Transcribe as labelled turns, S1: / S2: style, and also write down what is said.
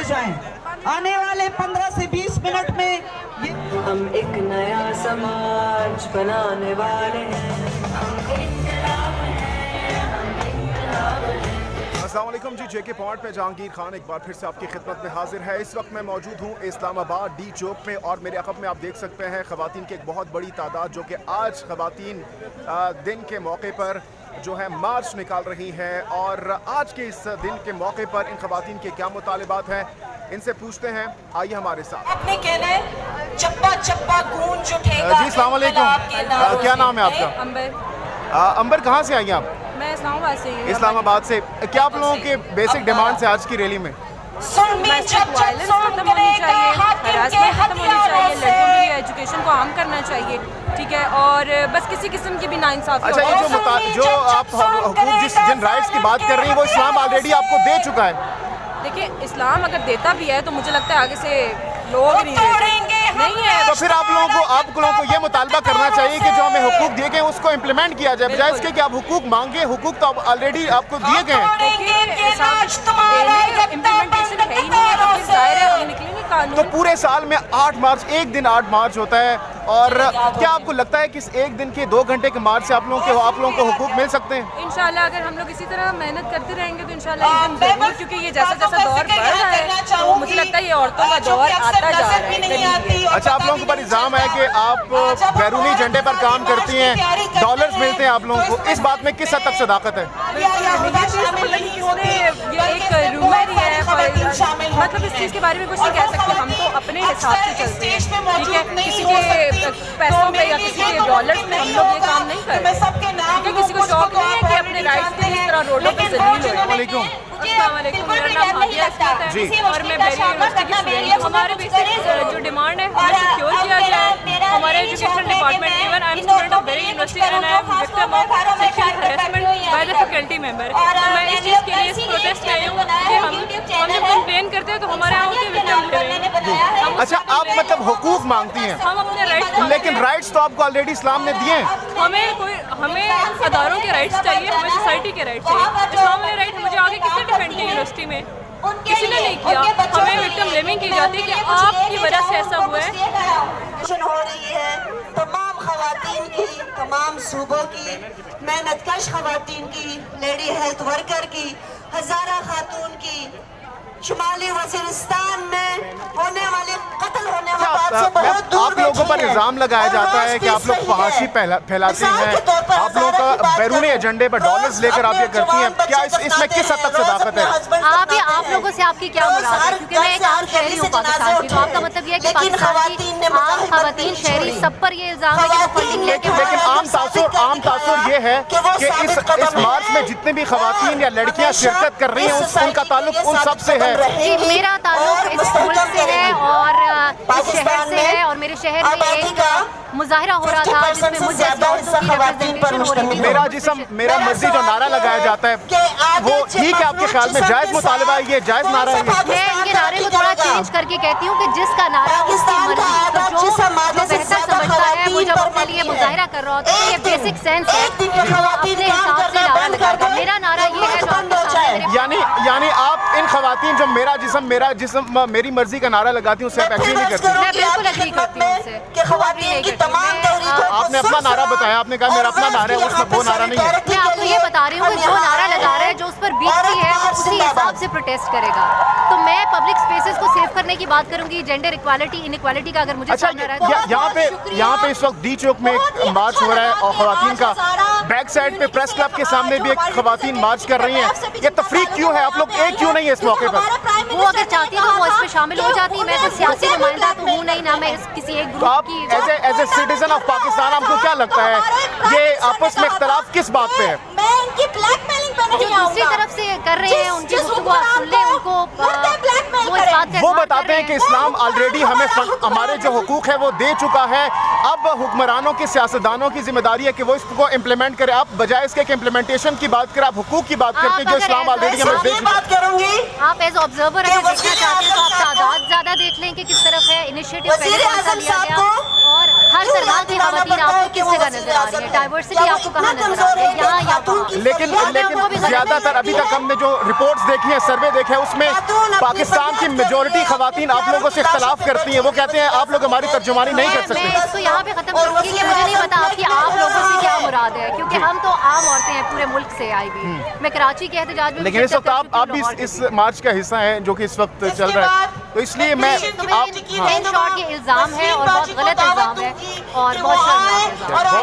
S1: जाएं। आने वाले 15 से 20 मिनट में
S2: हम एक नया समाज बनाने वाले हैं।
S3: अस्सलाम वालेकुम जी, जेके पॉइंट पे जहांगीर खान एक बार फिर से आपकी खिदमत में हाजिर है। इस वक्त मैं मौजूद हूँ इस्लामाबाद डी चौक में और मेरे अक़ब में आप देख सकते हैं ख़वातीन की एक बहुत बड़ी तादाद जो कि आज ख़वातीन दिन के मौके पर जो है मार्च निकाल रही हैं। और आज के इस दिन के मौके पर इन ख़वातीन के क्या मुतालिबात हैं, इनसे पूछते हैं। आइए हमारे साथ।
S4: आपने कहना है चप्पा चप्पा गूंज उठेगा।
S3: जी अस्सलाम वालेकुम, क्या नाम है आपका?
S5: अंबर।
S3: अंबर, कहाँ से आई हैं आप?
S5: मैं इस्लामाबाद से हूँ।
S3: इस्लामाबाद से। क्या आप लोगों के बेसिक डिमांड्स है आज की रैली में?
S5: डोमेस्टिक वायलेंस खत्म होनी चाहिए, हरासमेंट खत्म होनी चाहिए, लड़कियों की एजुकेशन को आम करना चाहिए, ठीक है, और बस किसी किस्म की भी नाइंसाफी।
S3: अच्छा, ये जो आप हुकूक जिन राइट्स की बात कर रही हैं वो इस्लाम ऑलरेडी आपको दे चुका है।
S5: देखिए, इस्लाम अगर देता भी है तो मुझे लगता है आगे से लोग नहीं है।
S3: तो फिर आप लोगों को ये मुतालबा करना चाहिए कि जो हमें हुकूक दिए गए उसको इम्प्लीमेंट किया जाए, बजाय इसके कि आप हुकूक मांगे। हुकूक तो ऑलरेडी आपको दिए गए हैं।
S5: इम्प्लीमेंटेशन है ही नहीं है तो फिर जाहिर है आगे निकलेंगे कानून।
S3: तो पूरे साल में 8 मार्च, एक दिन 8 मार्च होता है, और क्या आपको लगता है कि इस एक दिन के 2 घंटे के मार्च से आप लोगों को हुकूक मिल सकते हैं?
S5: इंशाल्लाह अगर हम लोग इसी तरह मेहनत करते रहेंगे तो इंशाल्लाह एक दिन जरूर, क्योंकि ये जैसा जैसा दौर बढ़ रहा है तो मुझे लगता है ये औरतों का दौर आता जा रहा है।
S3: अच्छा, आप लोगों के ऊपर इल्जाम है कि आप बैरूनी झंडे पर काम करती हैं, डॉलर्स मिलते हैं आप लोगों को, इस बात में किस हद तक सदाकत है?
S5: ये एक रूमर ही है, मतलब इस चीज़ के बारे में कुछ नहीं कह सकते। हम तो अपने हिसाब से चलते हैं, ठीक है, किसी के पैसों पे या किसी के डॉलर्स में हम लोग ये काम नहीं कर रहे, ठीक है। किसी को शौक नहीं है कि अपने राइट्स के लिए इस तरह रोडों पे जलील हो। अस्सलाम वालेकुम, मेरा नाम हादिया अस्मत है और मैं बहरी यूनिवर्सिटी की स्टूडेंट हूँ। हमारे बेसिक जो डिमांड है हमें सिक्योर किया जाए। हमारे education department, even I am student of Bahria university and I am victim of sexual harassment by the faculty member. तो मैं इस चीज़ के लिए इस प्रोटेस्ट में आई हूँ कि हम जब कंप्लेन करते हैं तो हमारे यहाँ होती है विक्टिम लिविंग।
S3: अच्छा, आप मतलब हुकूक मांगती हैं,
S5: हम अपने राइट्स,
S3: लेकिन राइट्स तो आपको ऑलरेडी इस्लाम ने दिए हैं।
S5: हमें अदारों के राइट्स चाहिए, हमें सोसाइटी के राइट्स चाहिए। इस्लाम वाले राइट मुझे आगे किसने डिफेंड किया? यूनिवर्सिटी में किसी ने नहीं किया। हमें विक्टिम ब्लेमिंग की जाती है कि आपकी वजह से ऐसा हुआ है।
S4: हो रही है तमाम खवातीन की, तमाम सूबों की, मेहनतकश खवातीन की, लेडी हेल्थ वर्कर की, हजारा खातून की, शुमाली वजीरिस्तान में होने वाले कत्ल होने वाले से बहुत दूर
S3: आप लोगों पर इल्जाम लगाया जाता है कि आप लोग फहाशी फैलाती हैं, आप लोगों का बैरूनी एजेंडे पर डॉलर्स लेकर आप ये करती हैं। क्या इसमें किस हद तक सदाकत है?
S6: आप लोगों से आपकी क्या मुराद है? क्योंकि मैं एक आम शहरी हूँ पाकिस्तान की, तो आपका मतलब ये है कि पाकिस्तान की आम खवातीन शहरी सब पर ये इल्जाम है कि वो फंडिंग लेके।
S3: लेकिन आम तासुर ये है कि इस मार्च में जितने भी खवातीन या लड़कियां शिरकत कर रही हैं उनका ताल्लुक उन सब से है।
S6: जी, मेरा ताल्लुक इस मुल्क से है और इस शहर से है, और मेरे शहर में एक मुजाहिरा हो रहा था जिसमें मुझे औरतों की रिप्रेजेंटेशन हो रही थी।
S3: मेरा जिस्म मेरा मर्जी जो नारा लगाया जाता है वो ठीक है आपके ख्याल में जायज मुतालबा है? ये जायज नारा है?
S6: मैं इनके नारे को थोड़ा चेंज करके कहती हूँ कि जिसका नारा उसकी मर्जी, तो जो बेहतर समझता है वो जब अपने लिए मुजाहिरा कर रहा होता है, ये बेसिक सेंस है, तो अपने हिसाब से नारा लगाएगा। मेरा नारा ये है जो आपके सामने।
S3: यानी आप इन खवातीन जो मेरा जिस्म मेरी मर्जी का नारा लगाती हूँ उससे आप एग्री नहीं करती?
S6: मैं बिल्कुल एग्री करती हूँ उससे।
S3: आपने अपना नारा बताया, आपने कहा मेरा अपना नारा है, उसमें वो नारा नहीं है।
S6: मैं आपको ये बता रही हूँ कि जो नारा लगा रहा है, जो उस पर बीतती है, उसी हिसाब से प्रोटेस्ट करेगा। तो मैं पब्लिक स्पेसेस को सेव करने की बात करूंगी, जेंडर इक्वालिटी, इनइक्वालिटी का अगर मुझे
S3: अच्छा, यहाँ पे इस वक्त डी चौक में एक मार्च हो रहा है और खवातीन का, बैक साइड पे प्रेस क्लब के सामने भी एक खवातीन मार्च कर रही हैं। ये तफरीक क्यों है? आप लोग एक क्यों नहीं है इस मौके पर?
S6: वो अगर चाहती तो वो इसमें शामिल हो जाती। मैं तो सियासी नुमाइंदा तो हूँ नहीं ना, मैं किसी एक ग्रुप की।
S3: As a citizen of Pakistan आपको क्या लगता है ये आपस में इख्तलाफ किस बात पे है?
S4: मैं इनकी ब्लैकमेलिंग पे नहीं आऊंगा।
S6: दूसरी तरफ से कर रहे हैं, उनकी गुफ्तगू आप सुन लें, उनको
S3: वो बताते हैं कि इस्लाम ऑलरेडी हमारे जो हुकूक है वो दे चुका है। अब हुक्मरानों के, सियासतदानों की जिम्मेदारी है कि वो इसको इम्प्लीमेंट करे। आप बजाय इसके कि इम्प्लीमेंटेशन की बात करें, आप हुकूक की बात करते हैं जो इस्लाम ऑलरेडी हमें दे चुका है।
S6: आप एज ऑब्जर्वर अगर देखना चाहते हैं तो आप तादाद ज्यादा देख लें कि किस तरफ है, इनिशिएटिव पहले कौन सा लिया गया, और हर सरकार के खातन आपको किस जगह नजर आ रही है, डाइवर्सिटी आपको कहाँ नजर आ रही है, यहाँ या वहाँ?
S3: लेकिन ज्यादातर अभी तक हमने जो रिपोर्ट्स देखी हैं, सर्वे देखे हैं, उसमें पाकिस्तान की मेजोरिटी खवातीन आप लोगों से इख्तलाफ करती हैं। वो कहते हैं आप लोग हमारी तर्जुमानी नहीं कर सकते।
S6: मैं इसको यहाँ पे खत्म करूँगी कि मुझे नहीं पता आपकी आप लोगों से क्या मुराद है, क्योंकि हम तो आम औरतें हैं पूरे मुल्क से आई हुई। मैं कराची के एहतजाज में,
S3: लेकिन इस वक्त आप भी इस मार्च का हिस्सा हैं जो कि इस वक्त चल रहा है, तो इसलिए मैं
S6: इन शॉर्ट ये इल्ज़ाम है और बहुत गलत इल्ज़ाम है और बहुत शर्मनाक इल्ज़ाम है।